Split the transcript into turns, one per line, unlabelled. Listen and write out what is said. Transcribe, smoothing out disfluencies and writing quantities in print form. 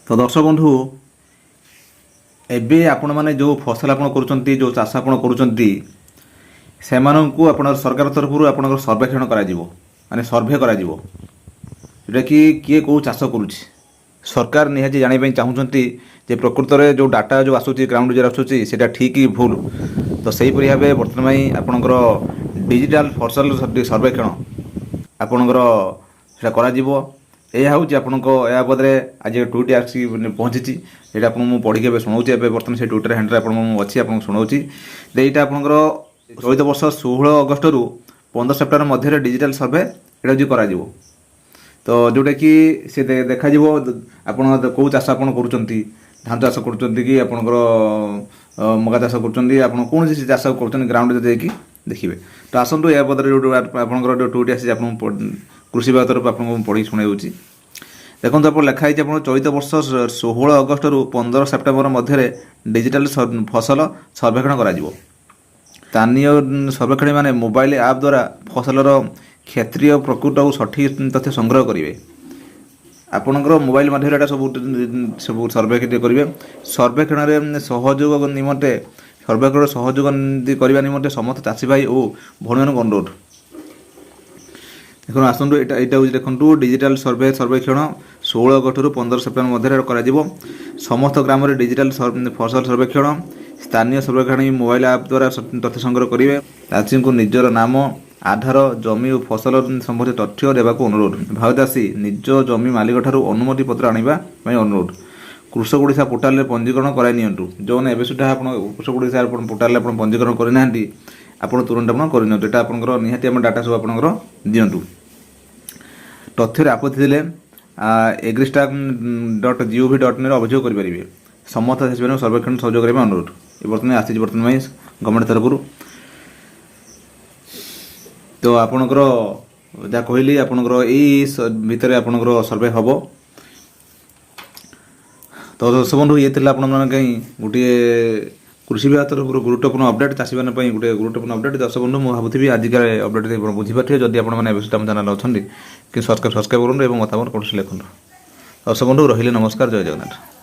तो दर्शक बंधु एबे आपण माने जो फसल आपण करूचंती जो चाष आपण करूचंती सेमानंकु आपण सरकार तरफ आपण सर्वेक्षण करा जिवो माने सर्वे करा जिवो जोटा कि किए को चाष करूची सरकार निहाती जानिया ପାଇଁ चाहूचंती जे प्रकृत रे जो डाटा जो आसुची ग्राउंड जो आसुची सेटा ठीक कि भूल तो सही परि भाबे वर्तमान आपणकर डिजिटल फसल सर्वेक्षण आपणकर सेटा करा जिवो यह हूँ या बदले आज ट्वीट आसी पहुँची ये आपको पढ़ी शुणाऊँ बर्तमान से ट्विटर हैंडल अच्छी आपको शुणाऊँ यहाँ आपंकर चलित वर्ष 16 अगस्त रु 15 सेप्टेम्बर मध्य डिजिटल सर्वे यहाँ जो करा तो जोटा कि सी देखा आप कौ चाष आप धान चाष कि आपंकर मका चाष कर कौन सी चाष कर ग्राउंड देखिए देखिए तो आसतु या बदले जो आपंकर जो ट्वीट आसी कृषि विभाग तरफ आपको पढ़ी शुणाऊँ देखो आप लिखाई आप चलित वर्ष 16 अगस्त रु 15 सेप्टेम्बर मध्य डिजिटल फसल सर्वेक्षण करा स्थानीय सर्वेक्षणी माने मोबाइल ऐप द्वारा फसलर क्षेत्रीय प्रकृत और सठिक तथ्य संग्रह करेंगे आपणकर मोबाइल माध्यम सब सब सर्वे करेंगे सर्वेक्षण सहयोग निमंते सर्वेक्षण सहयोग करने निमंते समस्त चाषी भाई और भौणी अनुरोध देखो आसतु यहाँ देखो डिजिटल सर्वेक्षण 16 अगस्त रु 15 सेप्टेम्बर मध्य करा समस्त ग्राम डिजिटल फसल सर्वेक्षण स्थानीय सर्वेक्षण मोबाइल ऐप द्वारा तथ्य संग्रह करेंगे चाषी को निजर नाम आधार जमी और फसल संबंधित तथ्य देवाक अनुरोध भावचाषी निज जमी मालिक ठारू अनुमति पत्र आनिबा अनुरोध कृषक ओडिशा पोर्टाल पंजीकरण कराई नियंतु जो एवं सुधा आप कृषक ओडिशा पोर्टाल पंजीकरण करना आप तुरंत आप करना आपंकर निहाती आम डाटा सब आपंकर दिंतु तथ्य आपत्ति देले agristack.gov.in अभियोग करेंगे समस्त चाषी सर्वेक्षण सहयोग करने अनुरोध ये बर्तमान आसी बर्तमान गवर्नमेंट तरफ तो आपणकर जहाँ कहली आपणकर यही भितर आपणकर सर्वे हम तो दर्शक बंधु ये कहीं गोटे कृषि विभाग तरफ गुरुत्वपूर्ण अपडेट चाषी मैंने गोटे गुरुत्वपूर्ण अपडेट दर्शक बंधु मुझे भावुथी आजिका अपडेट बुझीपारे जदि आपने चैनल अच्छा कि सब्सक्राइब करूँ और मतामत कौन लिखुँ दर्शक बंधु रही नमस्कार जय जगन्नाथ।